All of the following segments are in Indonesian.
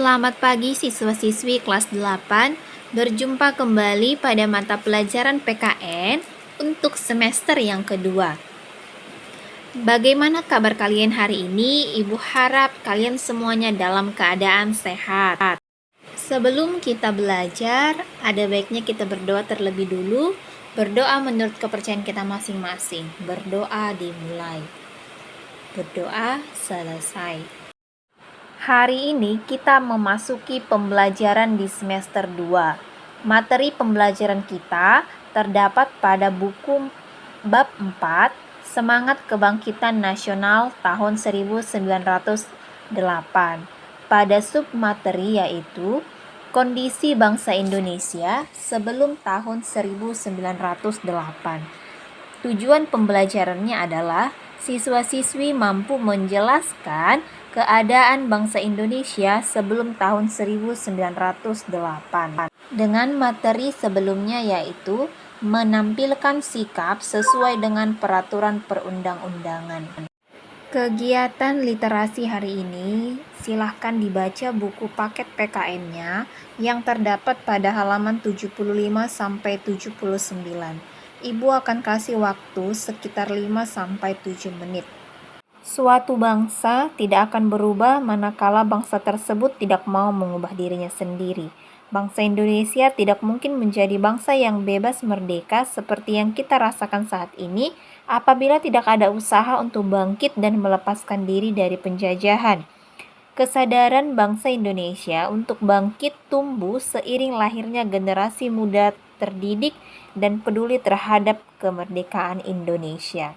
Selamat pagi siswa-siswi kelas 8. Berjumpa kembali pada mata pelajaran PKN untuk semester yang kedua. Bagaimana kabar kalian hari ini? Ibu harap kalian semuanya dalam keadaan sehat. Sebelum kita belajar, ada baiknya kita berdoa terlebih dulu. Berdoa menurut kepercayaan kita masing-masing. Berdoa dimulai. Berdoa selesai. Hari ini kita memasuki pembelajaran di semester 2. Materi pembelajaran kita terdapat pada buku bab 4, Semangat Kebangkitan Nasional tahun 1908. Pada submateri yaitu Kondisi Bangsa Indonesia sebelum tahun 1908. Tujuan pembelajarannya adalah siswa-siswi mampu menjelaskan keadaan bangsa Indonesia sebelum tahun 1908 dengan materi sebelumnya yaitu menampilkan sikap sesuai dengan peraturan perundang-undangan. Kegiatan literasi hari ini silahkan dibaca buku paket PKN-nya yang terdapat pada halaman 75 sampai 79. Ibu akan kasih waktu sekitar 5 sampai 7 menit. Suatu bangsa tidak akan berubah manakala bangsa tersebut tidak mau mengubah dirinya sendiri. Bangsa Indonesia tidak mungkin menjadi bangsa yang bebas merdeka seperti yang kita rasakan saat ini apabila tidak ada usaha untuk bangkit dan melepaskan diri dari penjajahan. Kesadaran bangsa Indonesia untuk bangkit tumbuh seiring lahirnya generasi muda terdidik dan peduli terhadap kemerdekaan Indonesia.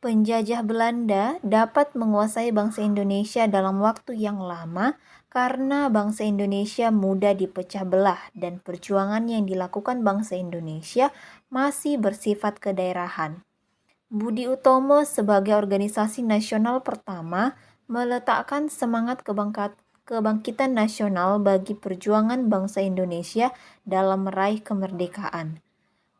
Penjajah Belanda dapat menguasai bangsa Indonesia dalam waktu yang lama karena bangsa Indonesia mudah dipecah belah dan perjuangan yang dilakukan bangsa Indonesia masih bersifat kedaerahan. Budi Utomo sebagai organisasi nasional pertama meletakkan semangat kebangkitan nasional bagi perjuangan bangsa Indonesia dalam meraih kemerdekaan.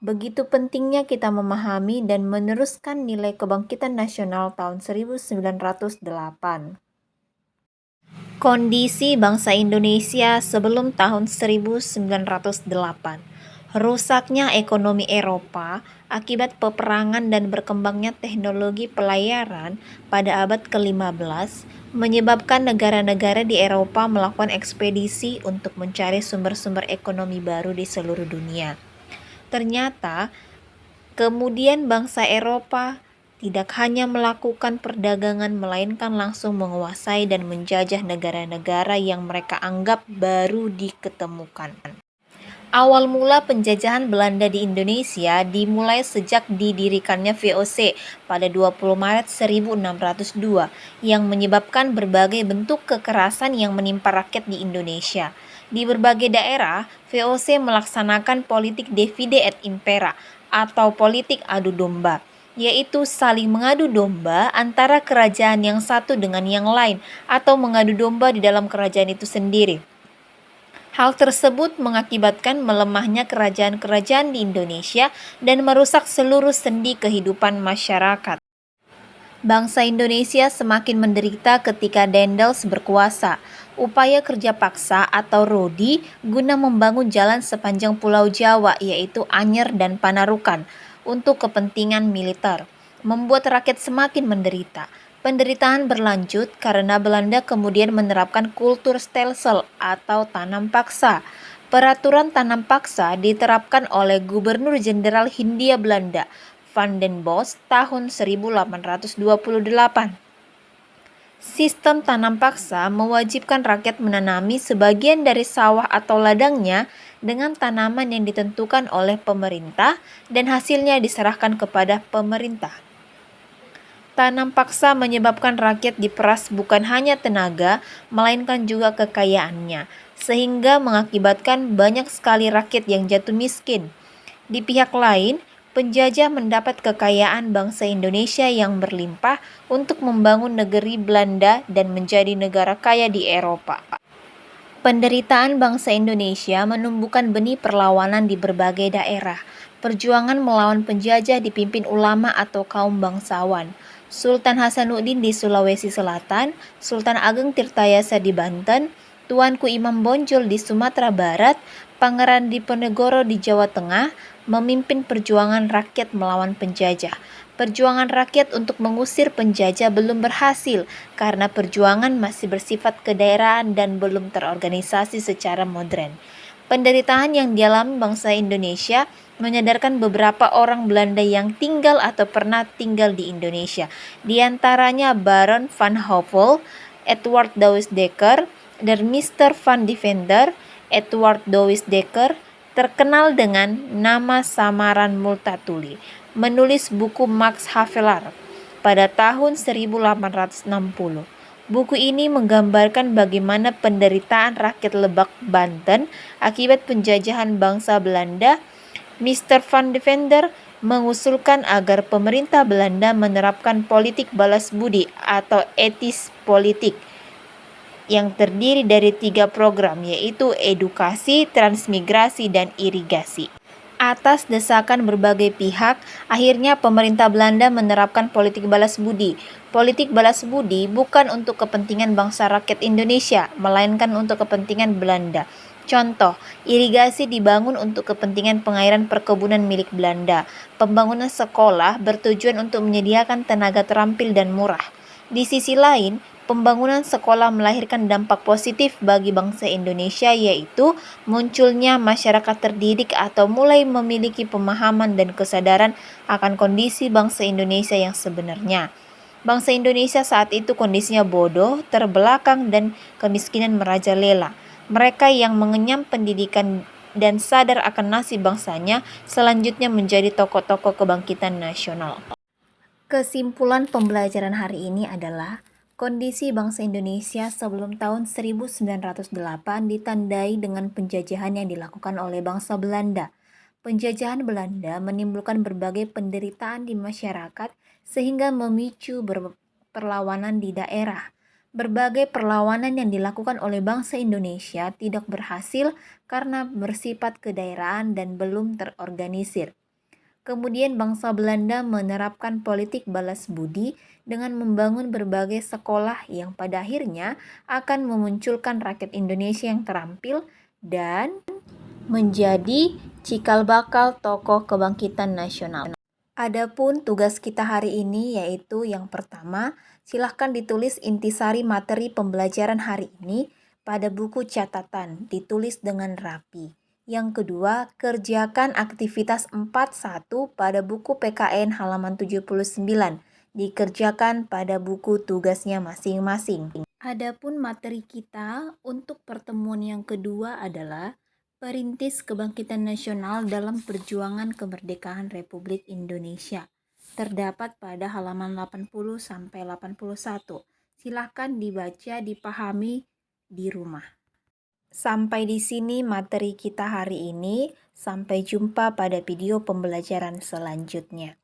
Begitu pentingnya kita memahami dan meneruskan nilai kebangkitan nasional tahun 1908. Kondisi bangsa Indonesia sebelum tahun 1908. Rusaknya ekonomi Eropa akibat peperangan dan berkembangnya teknologi pelayaran pada abad ke-15 menyebabkan negara-negara di Eropa melakukan ekspedisi untuk mencari sumber-sumber ekonomi baru di seluruh dunia. Ternyata, kemudian bangsa Eropa tidak hanya melakukan perdagangan melainkan langsung menguasai dan menjajah negara-negara yang mereka anggap baru diketemukan. Awal mula penjajahan Belanda di Indonesia dimulai sejak didirikannya VOC pada 20 Maret 1602 yang menyebabkan berbagai bentuk kekerasan yang menimpa rakyat di Indonesia. Di berbagai daerah, VOC melaksanakan politik divide et impera atau politik adu domba, yaitu saling mengadu domba antara kerajaan yang satu dengan yang lain atau mengadu domba di dalam kerajaan itu sendiri. Hal tersebut mengakibatkan melemahnya kerajaan-kerajaan di Indonesia dan merusak seluruh sendi kehidupan masyarakat. Bangsa Indonesia semakin menderita ketika Daendels berkuasa. Upaya kerja paksa atau Rodi guna membangun jalan sepanjang Pulau Jawa yaitu Anyer dan Panarukan untuk kepentingan militer, membuat rakyat semakin menderita. Penderitaan berlanjut karena Belanda kemudian menerapkan kultur stelsel atau tanam paksa. Peraturan tanam paksa diterapkan oleh Gubernur Jenderal Hindia Belanda, Van den Bosch tahun 1828. Sistem tanam paksa mewajibkan rakyat menanami sebagian dari sawah atau ladangnya dengan tanaman yang ditentukan oleh pemerintah dan hasilnya diserahkan kepada pemerintah. Tanam paksa menyebabkan rakyat diperas bukan hanya tenaga, melainkan juga kekayaannya, sehingga mengakibatkan banyak sekali rakyat yang jatuh miskin. Di pihak lain, penjajah mendapat kekayaan bangsa Indonesia yang berlimpah untuk membangun negeri Belanda dan menjadi negara kaya di Eropa. Penderitaan bangsa Indonesia menumbuhkan benih perlawanan di berbagai daerah. Perjuangan melawan penjajah dipimpin ulama atau kaum bangsawan. Sultan Hasanuddin di Sulawesi Selatan, Sultan Ageng Tirtayasa di Banten, Tuanku Imam Bonjol di Sumatera Barat, Pangeran Diponegoro di Jawa Tengah, memimpin perjuangan rakyat melawan penjajah. Perjuangan rakyat untuk mengusir penjajah belum berhasil karena perjuangan masih bersifat kedaerahan dan belum terorganisasi secara modern. Penderitaan yang dialami bangsa Indonesia menyadarkan beberapa orang Belanda yang tinggal atau pernah tinggal di Indonesia, di antaranya Baron van Hove, Edward Douwes Dekker, dan Mr. van Deventer. Edward Douwes Dekker terkenal dengan nama samaran Multatuli, menulis buku Max Havelaar pada tahun 1860. Buku ini menggambarkan bagaimana penderitaan rakyat Lebak, Banten akibat penjajahan bangsa Belanda. Mr. van Deventer mengusulkan agar pemerintah Belanda menerapkan politik balas budi atau etis politik yang terdiri dari 3 program, yaitu edukasi, transmigrasi, dan irigasi. Atas desakan berbagai pihak, akhirnya pemerintah Belanda menerapkan politik balas budi. Politik balas budi bukan untuk kepentingan bangsa rakyat Indonesia, melainkan untuk kepentingan Belanda. Contoh, irigasi dibangun untuk kepentingan pengairan perkebunan milik Belanda. Pembangunan sekolah bertujuan untuk menyediakan tenaga terampil dan murah. Di sisi lain, pembangunan sekolah melahirkan dampak positif bagi bangsa Indonesia, yaitu munculnya masyarakat terdidik atau mulai memiliki pemahaman dan kesadaran akan kondisi bangsa Indonesia yang sebenarnya. Bangsa Indonesia saat itu kondisinya bodoh, terbelakang, dan kemiskinan merajalela. Mereka yang mengenyam pendidikan dan sadar akan nasib bangsanya selanjutnya menjadi tokoh-tokoh kebangkitan nasional. Kesimpulan pembelajaran hari ini adalah kondisi bangsa Indonesia sebelum tahun 1908 ditandai dengan penjajahan yang dilakukan oleh bangsa Belanda. Penjajahan Belanda menimbulkan berbagai penderitaan di masyarakat sehingga memicu perlawanan di daerah. Berbagai perlawanan yang dilakukan oleh bangsa Indonesia tidak berhasil karena bersifat kedaerahan dan belum terorganisir. Kemudian bangsa Belanda menerapkan politik balas budi dengan membangun berbagai sekolah yang pada akhirnya akan memunculkan rakyat Indonesia yang terampil dan menjadi cikal bakal tokoh kebangkitan nasional. Adapun tugas kita hari ini yaitu yang pertama, silahkan ditulis intisari materi pembelajaran hari ini pada buku catatan, ditulis dengan rapi. Yang kedua, kerjakan aktivitas 4.1 pada buku PKN halaman 79, dikerjakan pada buku tugasnya masing-masing. Adapun materi kita untuk pertemuan yang kedua adalah Perintis Kebangkitan Nasional dalam Perjuangan Kemerdekaan Republik Indonesia. Terdapat pada halaman 80-81. Silahkan dibaca, dipahami di rumah. Sampai di sini materi kita hari ini. Sampai jumpa pada video pembelajaran selanjutnya.